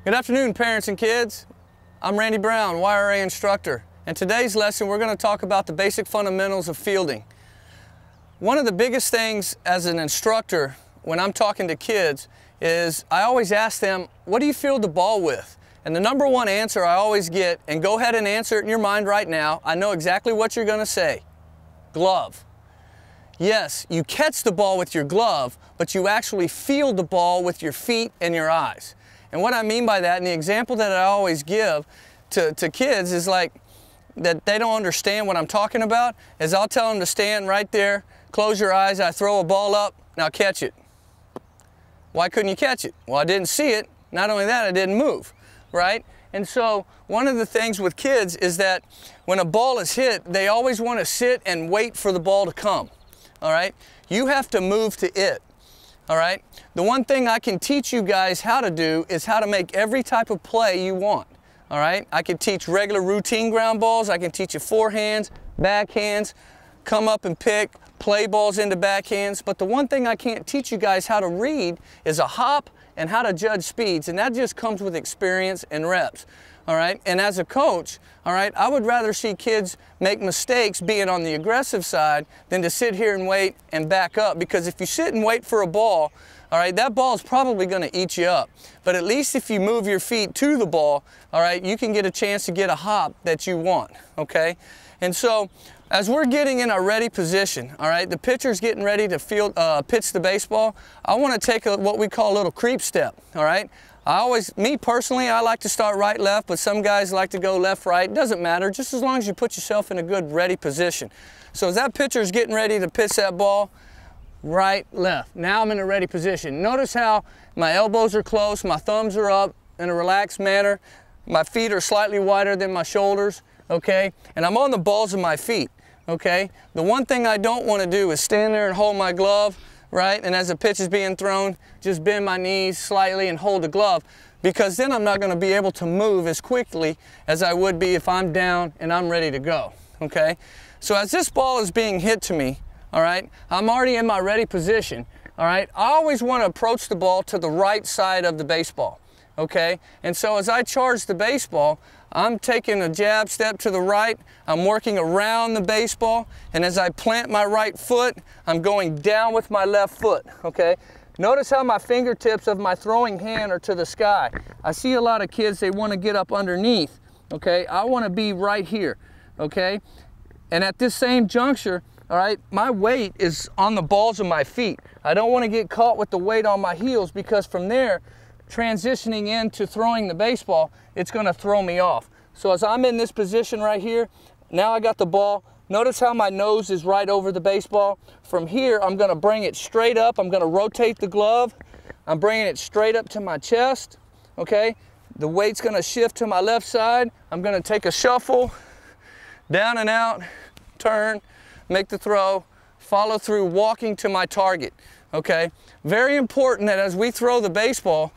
Good afternoon, parents and kids. I'm Randy Brown, YRA instructor, and today's lesson we're going to talk about the basic fundamentals of fielding. One of the biggest things as an instructor when I'm talking to kids is I always ask them, what do you field the ball with? And the number one answer I always get, and go ahead and answer it in your mind right now, I know exactly what you're going to say: glove. Yes, you catch the ball with your glove, but you actually field the ball with your feet and your eyes. And what I mean by that, and the example that I always give to kids is like that they don't understand what I'm talking about, is I'll tell them to stand right there, close your eyes, I throw a ball up, now catch it. Why couldn't you catch it? Well, I didn't see it. Not only that, I didn't move, right? And so one of the things with kids is that when a ball is hit, they always want to sit and wait for the ball to come, all right? You have to move to it. All right, the one thing I can teach you guys how to do is how to make every type of play you want. All right, I can teach regular routine ground balls. I can teach you forehands, backhands, come up and pick, play balls into backhands. But the one thing I can't teach you guys how to read is a hop and how to judge speeds. And that just comes with experience and reps. All right, and as a coach, all right, I would rather see kids make mistakes being on the aggressive side than to sit here and wait and back up. Because if you sit and wait for a ball, all right, that ball is probably going to eat you up. But at least if you move your feet to the ball, all right, you can get a chance to get a hop that you want, okay? And so as we're getting in our ready position, all right, the pitcher's getting ready to pitch the baseball, I want to take what we call a little creep step, all right? Me personally, I like to start right, left, but some guys like to go left, right. It doesn't matter, just as long as you put yourself in a good ready position. So as that pitcher's getting ready to pitch that ball, right, left. Now I'm in a ready position. Notice how my elbows are close, my thumbs are up in a relaxed manner, my feet are slightly wider than my shoulders, okay? And I'm on the balls of my feet, okay? The one thing I don't want to do is stand there and hold my glove, right? And as the pitch is being thrown, just bend my knees slightly and hold the glove, because then I'm not going to be able to move as quickly as I would be if I'm down and I'm ready to go, okay? So as this ball is being hit to me, all right, I'm already in my ready position, all right? I always want to approach the ball to the right side of the baseball, okay? And so as I charge the baseball, I'm taking a jab step to the right, I'm working around the baseball, and as I plant my right foot, I'm going down with my left foot, okay? Notice how my fingertips of my throwing hand are to the sky. I see a lot of kids, they want to get up underneath, okay? I want to be right here, okay? And at this same juncture, all right, my weight is on the balls of my feet. I don't want to get caught with the weight on my heels, because from there, transitioning into throwing the baseball, it's going to throw me off. So as I'm in this position right here, now I got the ball. Notice how my nose is right over the baseball. From here, I'm going to bring it straight up. I'm going to rotate the glove. I'm bringing it straight up to my chest, okay? The weight's going to shift to my left side. I'm going to take a shuffle, down and out, turn, make the throw, follow through, walking to my target, okay? Very important that as we throw the baseball,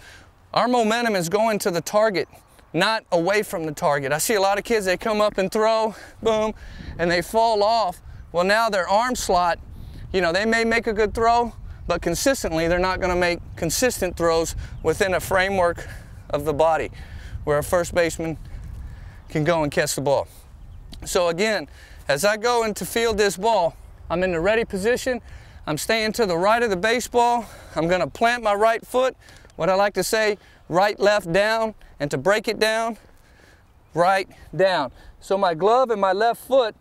our momentum is going to the target, not away from the target. I see a lot of kids, they come up and throw, boom, and they fall off. Well, now their arm slot, you know, they may make a good throw, but consistently they're not going to make consistent throws within a framework of the body where a first baseman can go and catch the ball. So again, as I go in to field this ball, I'm in the ready position. I'm staying to the right of the baseball. I'm going to plant my right foot. What I like to say, right, left, down, and to break it down, right, down. So my glove and my left foot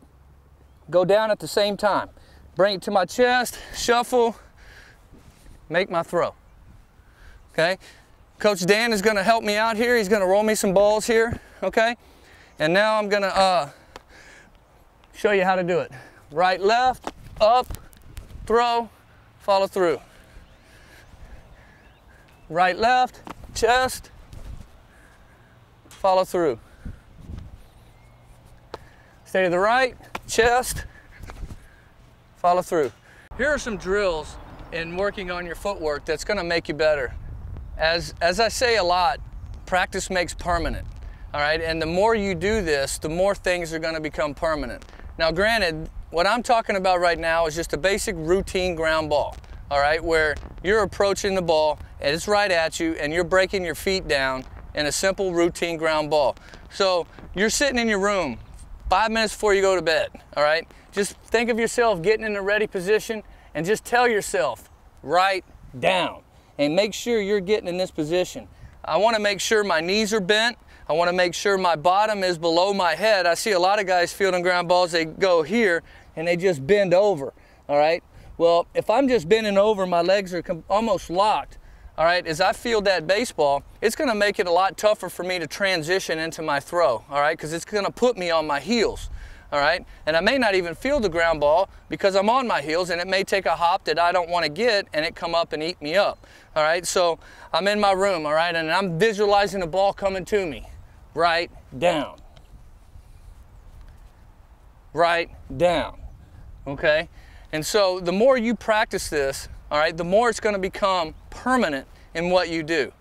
go down at the same time. Bring it to my chest, shuffle, make my throw. Okay? Coach Dan is going to help me out here. He's going to roll me some balls here, okay? And now I'm going to show you how to do it. Right, left, up, throw, follow through. Right, left, chest, follow through. Stay to the right, chest, follow through. Here are some drills in working on your footwork that's going to make you better. As I say a lot, practice makes permanent, all right? And the more you do this, the more things are going to become permanent. Now granted, what I'm talking about right now is just a basic routine ground ball, all right, where you're approaching the ball and it's right at you and you're breaking your feet down in a simple routine ground ball. So you're sitting in your room 5 minutes before you go to bed, all right? Just think of yourself getting in a ready position and just tell yourself, write down, and make sure you're getting in this position. I want to make sure my knees are bent. I want to make sure my bottom is below my head. I see a lot of guys fielding ground balls, they go here and they just bend over, all right? Well, if I'm just bending over, my legs are almost locked, all right? As I field that baseball, it's going to make it a lot tougher for me to transition into my throw, all right? Because it's going to put me on my heels, all right? And I may not even field the ground ball because I'm on my heels, and it may take a hop that I don't want to get and it come up and eat me up, all right? So I'm in my room, all right, and I'm visualizing the ball coming to me. Write down. Write down, okay? And so the more you practice this, all right, the more it's going to become permanent in what you do,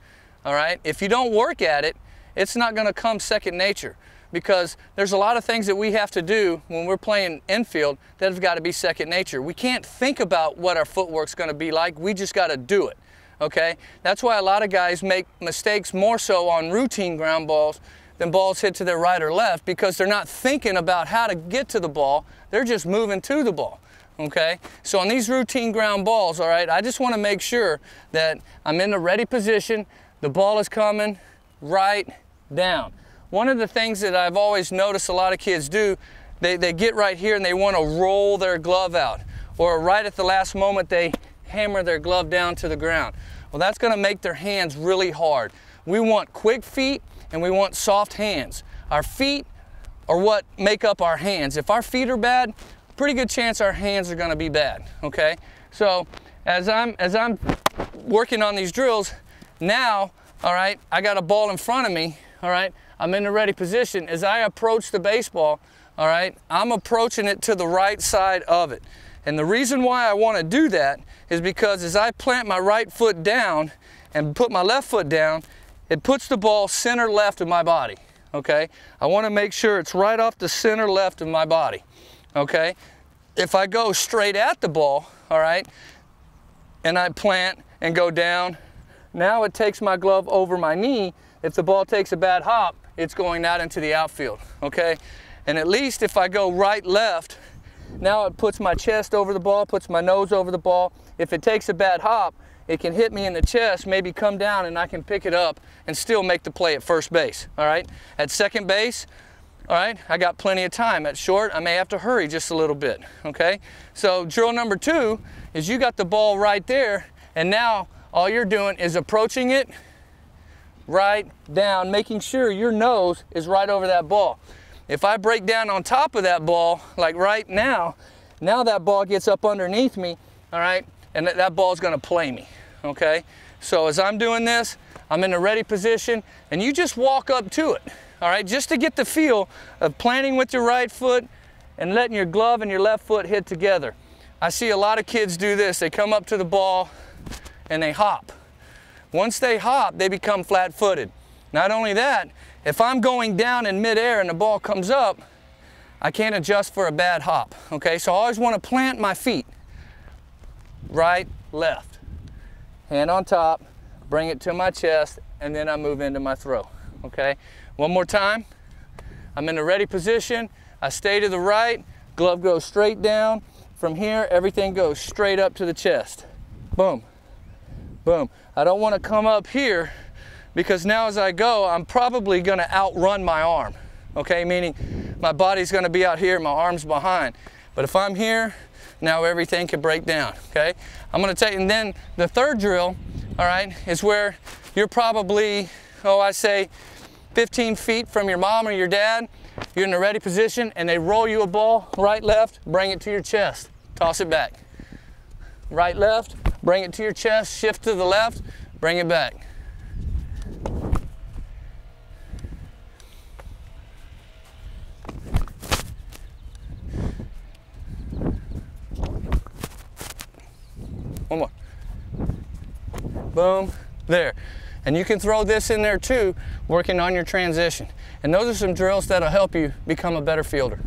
all right? If you don't work at it, it's not going to come second nature, because there's a lot of things that we have to do when we're playing infield that have got to be second nature. We can't think about what our footwork's going to be like. We just got to do it, okay? That's why a lot of guys make mistakes more so on routine ground balls than balls hit to their right or left, because they're not thinking about how to get to the ball. They're just moving to the ball. Okay, so on these routine ground balls, all right, I just want to make sure that I'm in the ready position, the ball is coming, right down. One of the things that I've always noticed a lot of kids do, they get right here and they want to roll their glove out, or right at the last moment they hammer their glove down to the ground. Well, that's going to make their hands really hard. We want quick feet and we want soft hands. Our feet are what make up our hands. If our feet are bad, pretty good chance our hands are going to be bad, okay? So as I'm working on these drills, now, all right, I got a ball in front of me, all right? I'm in the ready position. As I approach the baseball, all right, I'm approaching it to the right side of it. And the reason why I want to do that is because as I plant my right foot down and put my left foot down, it puts the ball center left of my body, okay? I want to make sure it's right off the center left of my body. Okay, if I go straight at the ball, all right, and I plant and go down, now it takes my glove over my knee. If the ball takes a bad hop, it's going out into the outfield, okay? And at least if I go right, left, now it puts my chest over the ball, puts my nose over the ball. If it takes a bad hop, it can hit me in the chest, maybe come down, and I can pick it up and still make the play at first base, all right? At second base, all right, I got plenty of time. At short, I may have to hurry just a little bit, okay? So drill number 2 is you got the ball right there, and now all you're doing is approaching it right down, making sure your nose is right over that ball. If I break down on top of that ball, like right now, now that ball gets up underneath me, all right, and that ball's gonna play me, okay? So as I'm doing this, I'm in a ready position, and you just walk up to it. All right, just to get the feel of planting with your right foot and letting your glove and your left foot hit together. I see a lot of kids do this. They come up to the ball and they hop. Once they hop, they become flat-footed. Not only that, if I'm going down in midair and the ball comes up, I can't adjust for a bad hop, okay? So I always want to plant my feet. Right, left. Hand on top, bring it to my chest, and then I move into my throw, okay? One more time. I'm in the ready position. I stay to the right. Glove goes straight down. From here, everything goes straight up to the chest. Boom. Boom. I don't want to come up here because now as I go, I'm probably going to outrun my arm. Okay, meaning my body's going to be out here, my arm's behind. But if I'm here, now everything can break down. Okay? I'm going to take, and then the third drill, all right, is where you're probably, I say, 15 feet from your mom or your dad. You're in the ready position and they roll you a ball, right, left, bring it to your chest, toss it back. Right, left, bring it to your chest, shift to the left, bring it back. One more. Boom, there. And you can throw this in there too, working on your transition. And those are some drills that'll help you become a better fielder.